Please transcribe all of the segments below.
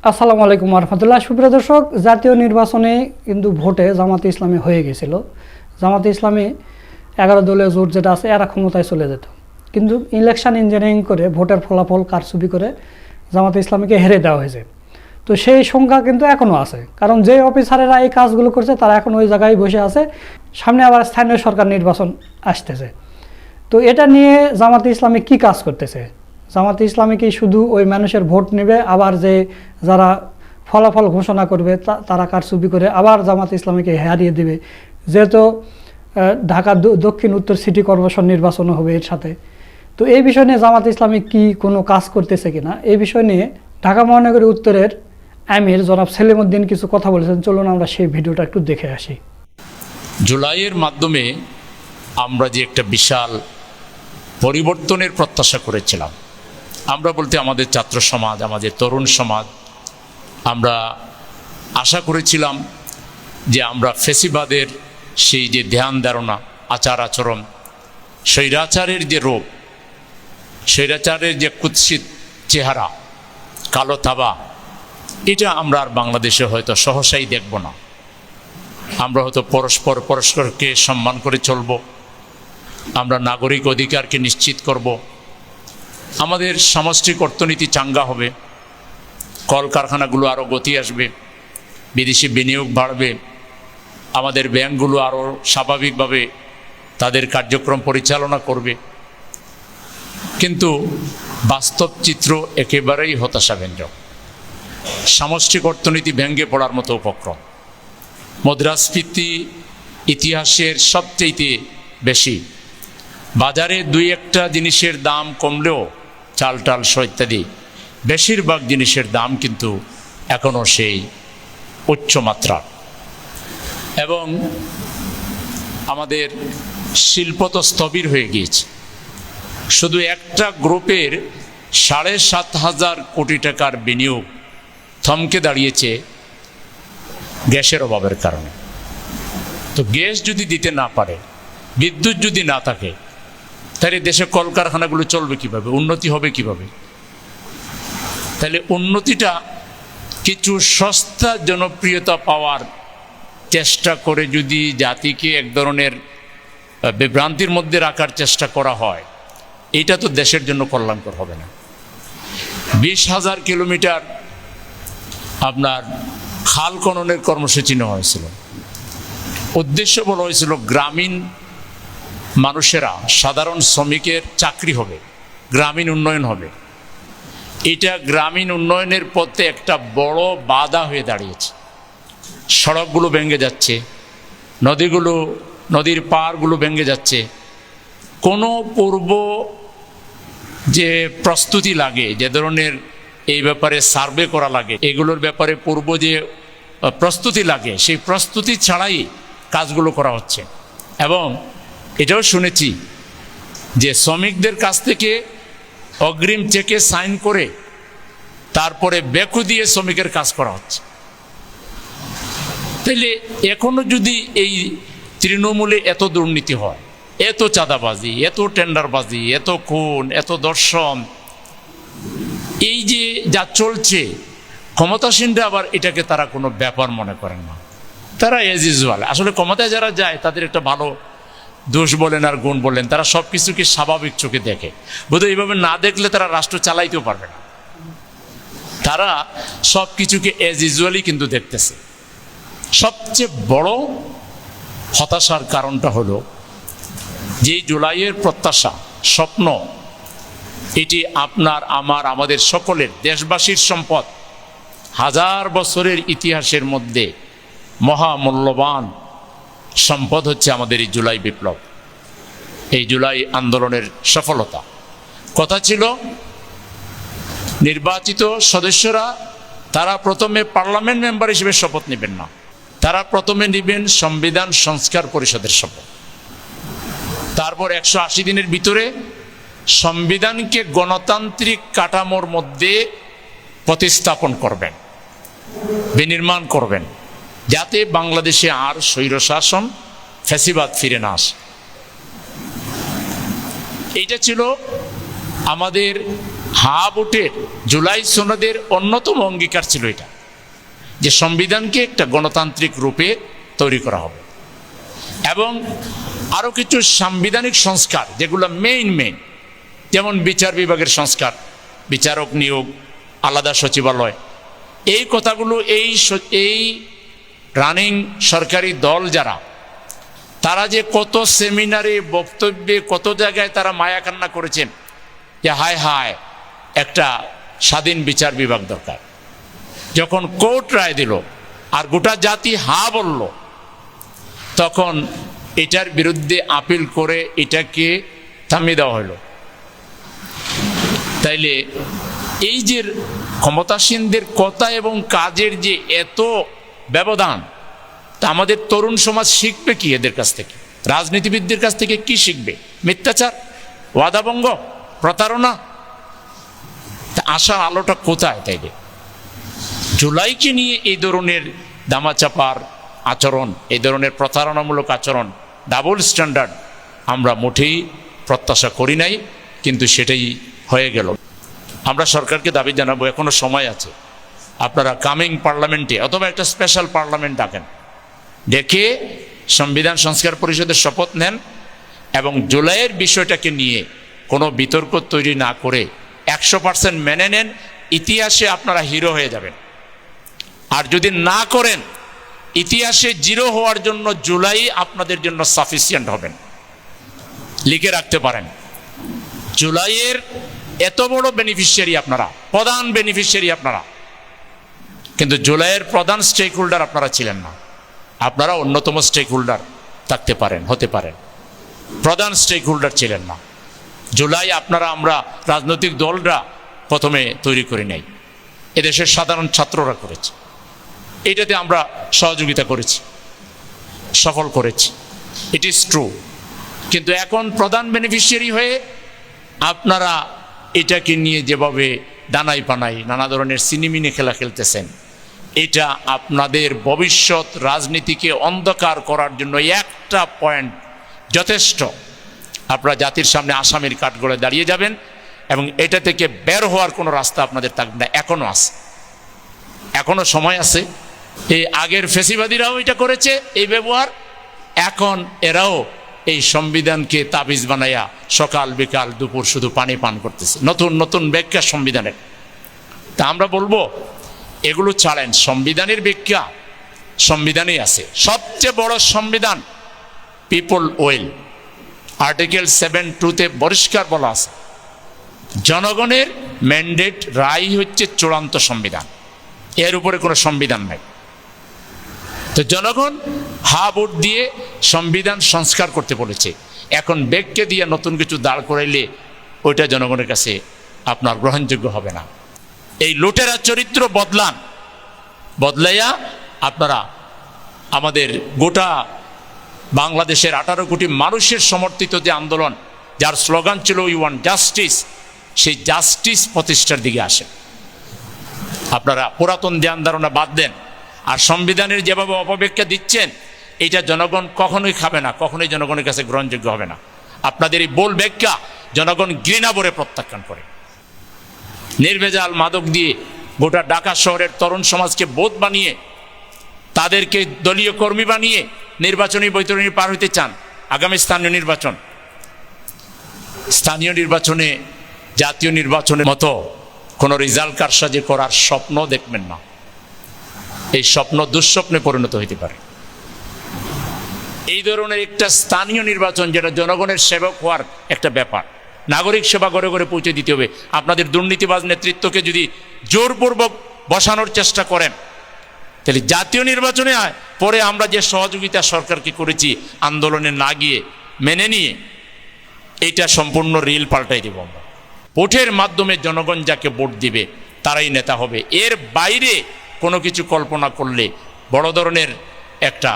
আসসালামু আলাইকুম রহমতুল্লাহ। সুপ্রিয় দর্শক, জাতীয় নির্বাচনে কিন্তু ভোটে জামাতে ইসলামী হয়ে গেছিল। জামাতে ইসলামী 11 দলীয় জোট যেটা আছে এরা ক্ষমতায় চলে যেত, কিন্তু ইলেকশন ইঞ্জিনিয়ারিং করে ভোটের ফলাফল কারচুপি করে জামাতে ইসলামীকে হেরে দেওয়া হয়েছে। তো সেই সংখ্যা কিন্তু এখনও আছে, কারণ যে অফিসারেরা এই কাজগুলো করছে তারা এখন ওই জায়গায় বসে আছে। সামনে আবার স্থানীয় সরকার নির্বাচন আসতেছে। তো এটা নিয়ে জামাতে ইসলামী কি কাজ করতেছে? জামাতে ইসলামী কি শুধু ওই মানুষের ভোট নেবে, আবার যে যারা ফলাফল ঘোষণা করবে তারা কারচুপি করে আবার জামাতে ইসলামীকে হারিয়ে দেবে? যেহেতু ঢাকা দক্ষিণ উত্তর সিটি কর্পোরেশন নির্বাচনও হবে এর সাথে। তো এই বিষয় নিয়ে জামাতে ইসলামী কি কোনো কাজ করতেছে কিনা, এই বিষয় নিয়ে ঢাকা মহানগরী উত্তরের আমির জনাব সেলিমউদ্দিন কিছু কথা বলেছেন। চলুন আমরা সেই ভিডিওটা একটু দেখে আসি। জুলাইয়ের মাধ্যমে আমরা যে একটা বিশাল পরিবর্তনের প্রত্যাশা করেছিলাম, আমরা বলতে আমাদের ছাত্র সমাজ, আমাদের তরুণ সমাজ, আমরা আশা করেছিলাম যে আমরা ফেসিবাদের সেই যে ধ্যান ধারণা, আচার আচরণ, স্বৈরাচারের যে রূপ, স্বৈরাচারের যে কুৎসিত চেহারা, কালো থাবা, এটা আমরা আর বাংলাদেশে হয়তো সহসাই দেখব না। আমরা হয়তো পরস্পরকে সম্মান করে চলব, আমরা নাগরিক অধিকারকে নিশ্চিত করব, আমাদের সামষ্টিক অর্থনীতি চাঙ্গা হবে, কলকারখানাগুলো আরও গতি আসবে, বিদেশি বিনিয়োগ বাড়বে, আমাদের ব্যাংকগুলো আরও স্বাভাবিকভাবে তাদের কার্যক্রম পরিচালনা করবে। কিন্তু বাস্তব চিত্র একেবারেই হতাশাব্যঞ্জক। সামষ্টিক অর্থনীতি ভেঙে পড়ার মতো উপক্রম, মুদ্রাস্ফীতি ইতিহাসের সবচেয়ে বেশি, বাজারে দুই একটা জিনিসের দাম কমলেও চাল টাল ইত্যাদি বেশিরভাগ জিনিসের দাম কিন্তু এখনও সেই উচ্চমাত্রা। এবং আমাদের শিল্প তো স্থবির হয়ে গিয়েছে। শুধু একটা গ্রুপের 7,500 কোটি টাকার বিনিয়োগ থমকে দাঁড়িয়েছে গ্যাসের অভাবের কারণে। তো গ্যাস যদি দিতে না পারে, বিদ্যুৎ যদি না থাকে, তাহলে দেশে কলকারখানাগুলো চলবে কিভাবে, উন্নতি হবে কিভাবে? তাহলে উন্নতিটা কিছু সস্তা জনপ্রিয়তা পাওয়ার চেষ্টা করে যদি জাতিকে এক ধরনের বিভ্রান্তির মধ্যে রাখার চেষ্টা করা হয়, এটা তো দেশের জন্য কল্যাণকর হবে না। 20,000 কিলোমিটার আপনার খাল খননের কর্মসূচি নেওয়া হয়েছিল। উদ্দেশ্য বলা হয়েছিল গ্রামীণ মানুষেরা, সাধারণ শ্রমিকের চাকরি হবে, গ্রামীণ উন্নয়ন হবে। এটা গ্রামীণ উন্নয়নের পথে একটা বড় বাধা হয়ে দাঁড়িয়েছে। সড়কগুলো ভেঙে যাচ্ছে, নদীর পাড়গুলো ভেঙে যাচ্ছে। কোনো পূর্ব যে প্রস্তুতি লাগে, যে ধরনের এই ব্যাপারে সার্ভে করা লাগে, এগুলোর ব্যাপারে পূর্ব যে প্রস্তুতি লাগে, সেই প্রস্তুতি ছাড়াই কাজগুলো করা হচ্ছে। এবং এটাও শুনেছি যে শ্রমিকদের কাছ থেকে অগ্রিম চেকে সাইন করে তারপরে বেকু দিয়ে শ্রমিকের কাজ করা হচ্ছে। তাহলে এখনো যদি এই তৃণমূলে এত দুর্নীতি হয়, এত চাঁদাবাজি, এত টেন্ডারবাজি, এত খুন, এত দর্শন, এই যে যা চলছে, ক্ষমতাসীনরা আবার এটাকে তারা কোনো ব্যাপার মনে করেন না। তারা এজ ইউজুয়াল, আসলে ক্ষমতায় যারা যায় তাদের একটা ভালো দোষ বলেন আর গুণ বলেন, তারা সব কিছুকে স্বাভাবিক চোখে দেখে। বোধহয় এইভাবে না দেখলে তারা রাষ্ট্র চালাইতেও পারবে না। তারা সব কিছুকে এজ ইউজুয়ালি কিন্তু দেখতেছে। সবচেয়ে বড় হতাশার কারণটা হলো যে জুলাইয়ের প্রত্যাশা, স্বপ্ন, এটি আপনার, আমার, আমাদের সকলের, দেশবাসীর সম্পদ। 1000 বছরের ইতিহাসের মধ্যে মহামূল্যবান সম্পদ হচ্ছে আমাদের এই জুলাই বিপ্লব, এই জুলাই আন্দোলনের সফলতা। কথা ছিল নির্বাচিত সদস্যরা তারা প্রথমে পার্লামেন্ট মেম্বার হিসেবে শপথ নেবেন না, তারা প্রথমে নেবেন সংবিধান সংস্কার পরিষদের শপথ। তারপর 180 দিনের ভিতরে সংবিধানকে গণতান্ত্রিক কাঠামোর মধ্যে প্রতিস্থাপন করবেন, বিনির্মাণ করবেন, যাতে বাংলাদেশে আর স্বৈরশাসন, ফ্যাসিবাদ ফিরে না আসে। এইটা ছিল আমাদের হা ভোটের জুলাই সনদের অন্যতম অঙ্গীকার ছিল এটা, যে সংবিধানকে একটা গণতান্ত্রিক রূপে তৈরি করা হবে এবং আরও কিছু সাংবিধানিক সংস্কার যেগুলো মেইন, যেমন বিচার বিভাগের সংস্কার, বিচারক নিয়োগ, আলাদা সচিবালয়, এই কথাগুলো এই রানিং সরকারি দল যারা, তারা যে কত সেমিনারে বক্তব্যে কত জায়গায় তারা মায়া কান্না করেছেন যে হায় হায় একটা স্বাধীন বিচার বিভাগ দরকার। যখন কোর্ট রায় দিল আর গোটা জাতি হা বলল, তখন এটার বিরুদ্ধে আপিল করে এটাকে থামিয়ে দেওয়া হলো। তাইলে এই যে ক্ষমতাসীনদের কথা এবং কাজের যে এত ব্যবধান, তা আমাদের তরুণ সমাজ শিখবে কি এদের কাছ থেকে? রাজনীতিবিদদের কাছ থেকে কি শিখবে? মিথ্যাচার, ওয়াদাভঙ্গ, প্রতারণা। তা আশার আলোটা কোথায়? তাইলে জুলাইকে নিয়ে এই ধরনের দামাচাপার আচরণ, এই ধরনের প্রতারণামূলক আচরণ, ডাবল স্ট্যান্ডার্ড আমরা মোটেই প্রত্যাশা করি নাই, কিন্তু সেটাই হয়ে গেল। আমরা সরকারকে দাবি জানাবো, এখনো সময় আছে, আপনারা কামিং পার্লামেন্টে অথবা একটা স্পেশাল পার্লামেন্ট ডাকেন, ডেকে সংবিধান সংস্কার পরিষদের শপথ নেন এবং জুলাইয়ের বিষয়টাকে নিয়ে কোনো বিতর্ক তৈরি না করে 100% মেনে নেন। ইতিহাসে আপনারা হিরো হয়ে যাবেন। আর যদি না করেন, ইতিহাসে জিরো হওয়ার জন্য জুলাই আপনাদের জন্য সাফিসিয়েন্ট হবেন। লিখে রাখতে পারেন, জুলাইয়ের এত বড় বেনিফিশিয়ারি আপনারা, প্রধান বেনিফিশিয়ারি আপনারা, কিন্তু জুলাইয়ের প্রধান স্টেক হোল্ডার আপনারা ছিলেন না। আপনারা অন্যতম স্টেক হোল্ডার থাকতে পারেন, হতে পারেন, প্রধান স্টেক হোল্ডার ছিলেন না। জুলাই আপনারা, আমরা রাজনৈতিক দলরা প্রথমে তৈরি করি নাই, এদেশের সাধারণ ছাত্ররা করেছে। এটাতে আমরা সহযোগিতা করেছি, সফল করেছি, ইট ইজ ট্রু। কিন্তু এখন প্রধান বেনিফিশিয়ারি হয়ে আপনারা এটাকে নিয়ে যেভাবে ডানাই পানাই নানা ধরনের সিনেমিনে খেলা খেলতেছেন, এটা আপনাদের ভবিষ্যৎ রাজনীতিকে অন্ধকার করার জন্য একটা পয়েন্ট যথেষ্ট। আপনারা জাতির সামনে আসামির কাঠগড়ে দাঁড়িয়ে যাবেন এবং এটা থেকে বের হওয়ার কোনো রাস্তা আপনাদের থাকবে না। এখনো আছে, এখনো সময় আছে। এই আগের ফেসিবাদীরাও এটা করেছে, এই ব্যবহার। এখন এরাও এই সংবিধানকে তাবিজ বানাইয়া সকাল বিকাল দুপুর শুধু পানি পান করতেছে, নতুন নতুন ব্যাখ্যা সংবিধানের। তা আমরা বলবো এগুলো ছাড়েন, সংবিধানের ব্যাখ্যা সংবিধানেই আছে। সবচেয়ে বড় সংবিধান পিপল উইল, আর্টিকেল 7(2)তে পরিষ্কার বলা আছে, জনগণের ম্যান্ডেট রায় হচ্ছে চূড়ান্ত সংবিধান, এর উপরে কোনো সংবিধান নাই। তো জনগণ হা ভোট দিয়ে সংবিধান সংস্কার করতে বলেছে। এখন ব্যাগকে দিয়ে নতুন কিছু দাঁড় করাইলে ওইটা জনগণের কাছে আপনার গ্রহণযোগ্য হবে না। এই লুটেরা চরিত্র বদলাইয়া আপনারা আমাদের গোটা বাংলাদেশের 18 কোটি মানুষের সমর্থিত যে আন্দোলন, যার স্লোগান ছিল উই ওয়ান্ট জাস্টিস, সেই জাস্টিস প্রতিষ্ঠার দিকে আসেন। আপনারা পুরাতন ধ্যান ধারণা বাদ দেন। আর সংবিধানের যেভাবে অপব্যাখ্যা দিচ্ছেন, এটা জনগণ কখনোই খাবে না, কখনোই জনগণের কাছে গ্রহণযোগ্য হবে না। আপনাদের এই বোল ব্যাখ্যা জনগণ ঘৃণা ভরে প্রত্যাখ্যান করে। নির্ভেজাল মাদক দিয়ে গোটা ঢাকা শহরের তরুণ সমাজকে বোধ বানিয়ে, তাদেরকে দলীয় কর্মী বানিয়ে নির্বাচনী বৈতরণী পার হইতে চান। আগামী স্থানীয় নির্বাচনে জাতীয় নির্বাচনের মতো কোনো রেজাল্ট কারসাজি করার স্বপ্ন দেখবেন না। এই স্বপ্ন দুঃস্বপ্নে পরিণত হইতে পারে। এই ধরনের একটা স্থানীয় নির্বাচন, যেটা জনগণের সেবক হওয়ার একটা ব্যাপার, নাগরিক সেবা ঘরে ঘরে পৌঁছে দিতে হবে। আপনাদের দুর্নীতিবাজ নেতৃত্বকে যদি জোরপূর্বক বসানোর চেষ্টা করেন, তাহলে জাতীয় নির্বাচনে পরে আমরা যে সহযোগিতা সরকারকে করেছি আন্দোলনে না গিয়ে মেনে নিয়ে, এইটা সম্পূর্ণ রিল পাল্টাই দেব আমরা। ভোটের মাধ্যমে জনগণ যাকে ভোট দিবে তারাই নেতা হবে। এর বাইরে কোনো কিছু কল্পনা করলে বড় ধরনের একটা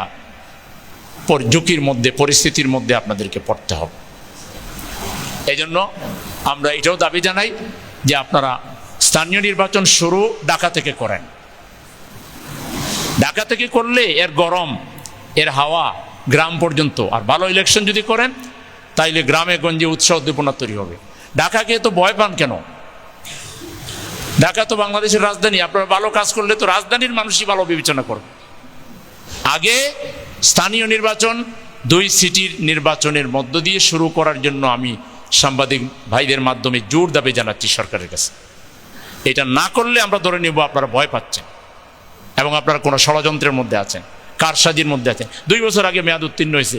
ঝুঁকির মধ্যে, পরিস্থিতির মধ্যে আপনাদেরকে পড়তে হবে। এই জন্য আমরা এটাও দাবি জানাই যে আপনারা স্থানীয় নির্বাচন শুরু ঢাকা থেকে করেন। ঢাকা থেকে করলে এর গরম, এর হাওয়া গ্রাম পর্যন্ত, আর ভালো ইলেকশন যদি করেন তাইলে গ্রামে গঞ্জে উৎসাহ উদ্দীপনা তৈরি হবে। ঢাকাকে তো ভয় পান কেন? ঢাকা তো বাংলাদেশের রাজধানী, আপনারা ভালো কাজ করলে তো রাজধানীর মানুষই ভালো বিবেচনা করবে। আগে স্থানীয় নির্বাচন, 2 সিটির নির্বাচনের মধ্য দিয়ে শুরু করার জন্য আমি সাংবাদিক ভাইদের মাধ্যমে জোর দাবি জানাচ্ছি সরকারের কাছে। এটা না করলে আমরা ধরে নেব আপনারা ভয় পাচ্ছেন এবং আপনারা কোনো ষড়যন্ত্রের মধ্যে আছেন, কারসাজির মধ্যে আছেন। 2 বছর আগে মেয়াদ উত্তীর্ণ হয়েছে,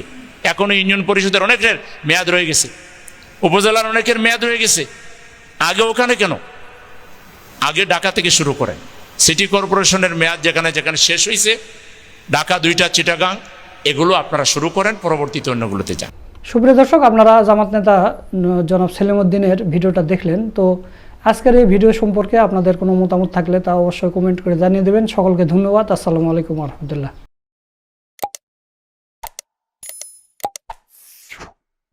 এখনো ইউনিয়ন পরিষদের অনেকের মেয়াদ রয়ে গেছে, উপজেলার অনেকের মেয়াদ রয়ে গেছে। আগে ওখানে কেন? আগে ঢাকা থেকে শুরু করেন। সিটি কর্পোরেশনের মেয়াদ যেখানে যেখানে শেষ হয়েছে, ঢাকা 2টা, চিটাগাং, এগুলো আপনারা শুরু করেন, পরবর্তীতে অন্যগুলোতে যান। সুপ্রিয় দর্শক, আপনারা জামাত নেতা জনাব সেলিমউদ্দিনের ভিডিওটা দেখলেন। তো আজকের এই ভিডিও সম্পর্কে আপনাদের কোনো মতামত থাকলে তা অবশ্যই কমেন্ট করে জানিয়ে দেবেন। সকলকে ধন্যবাদ। আসসালামু আলাইকুম রহমতুল্লাহ।